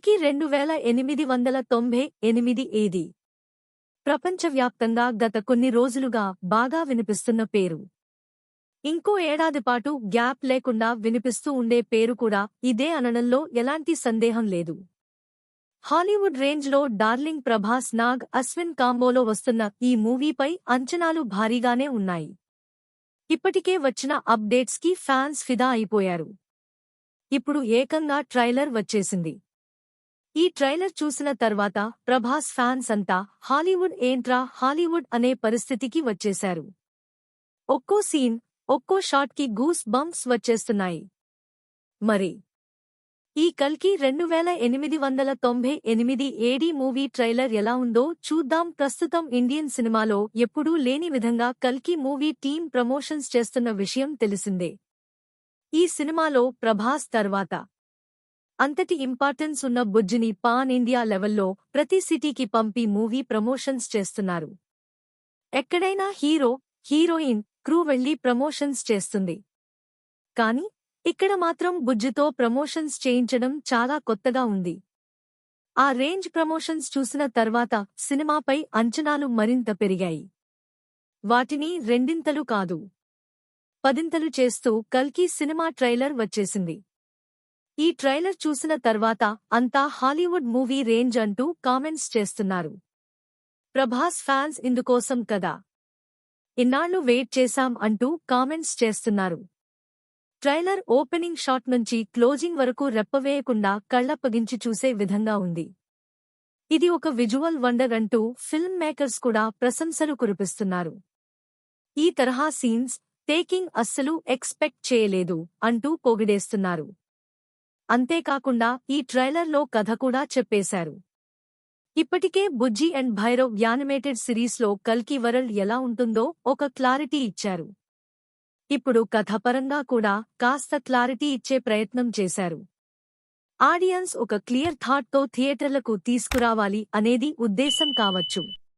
కల్కి 2898 ఏది ప్రపంచవ్యాప్తంగా గత కొన్ని రోజులుగా బాగా వినిపిస్తున్న పేరు. ఇంకో ఏడాది పాటు గ్యాప్ లేకుండా వినిపిస్తూ ఉండే పేరు కూడా ఇదే అనడంలో ఎలాంటి సందేహం లేదు. హాలీవుడ్ రేంజ్లో డార్లింగ్ ప్రభాస్ నాగ్ అశ్విన్ కాంబోలో వస్తున్న ఈ మూవీపై అంచనాలు భారీగానే ఉన్నాయి. ఇప్పటికే వచ్చిన అప్డేట్స్కి ఫ్యాన్స్ ఫిదా అయిపోయారు. ఇప్పుడు ఏకంగా ట్రైలర్ వచ్చేసింది. ఈ ట్రైలర్ చూసిన తర్వాత ప్రభాస్ ఫ్యాన్స్ అంతా హాలీవుడ్ ఏంట్రా హాలీవుడ్ అనే పరిస్థితికి వచ్చేశారు. ఒక్కో సీన్, ఒక్కో షాట్కి గూస్ బంప్స్ వచ్చేస్తున్నాయి. మరి ఈ కల్కి 2898 ఏడీ మూవీ ట్రైలర్ ఎలా ఉందో చూద్దాం. ప్రస్తుతం ఇండియన్ సినిమాలో ఎప్పుడూ లేని విధంగా కల్కి మూవీ టీం ప్రమోషన్స్ చేస్తున్న విషయం తెలిసిందే. ఈ సినిమాలో ప్రభాస్ తర్వాత అంతటి ఇంపార్టెన్స్ ఉన్న బుజ్జిని పాన్ ఇండియా లెవెల్లో ప్రతి సిటీకి పంపి మూవీ ప్రమోషన్స్ చేస్తున్నారు. ఎక్కడైనా హీరో, హీరోయిన్, క్రూ వెళ్లి ప్రమోషన్స్ చేస్తుంది. కానీ ఇక్కడ మాత్రం బుజ్జితో ప్రమోషన్స్ చేయించడం చాలా కొత్తగా ఉంది. ఆ రేంజ్ ప్రమోషన్స్ చూసిన తర్వాత సినిమాపై అంచనాలు మరింత పెరిగాయి. వాటిని రెండింతలు కాదు, పదింతలు చేస్తూ కల్కి సినిమా ట్రైలర్ వచ్చేసింది. ఈ ట్రైలర్ చూసిన తర్వాత అంతా హాలీవుడ్ మూవీ రేంజ్ అంటూ కామెంట్స్ చేస్తున్నారు. ప్రభాస్ ఫ్యాన్స్ ఇందుకోసం కదా ఇన్నాళ్లు వెయిట్ చేశాం అంటూ కామెంట్స్ చేస్తున్నారు. ట్రైలర్ ఓపెనింగ్ షాట్ నుంచి క్లోజింగ్ వరకు రెప్పవేయకుండా కళ్లప్పగించి చూసే విధంగా ఉంది. ఇది ఒక విజువల్ వండర్ అంటూ ఫిల్మ్ మేకర్స్ కూడా ప్రశంసలు కురిపిస్తున్నారు. ఈ తరహా సీన్స్, టేకింగ్ అస్సలు ఎక్స్పెక్ట్ చేయలేదు అంటూ పొగిడేస్తున్నారు. అంతేకాకుండా ఈ ట్రైలర్లో కథ కూడా చెప్పేశారు. ఇప్పటికే బుజ్జి అండ్ భైరవ్ యానిమేటెడ్ సిరీస్లో కల్కి వరల్డ్ ఎలా ఉంటుందో ఒక క్లారిటీ ఇచ్చారు. ఇప్పుడు కథపరంగా కూడా కాస్త క్లారిటీ ఇచ్చే ప్రయత్నం చేశారు. ఆడియన్స్ ఒక క్లియర్ థాట్తో థియేటర్లకు తీసుకురావాలి అనేది ఉద్దేశం కావచ్చు.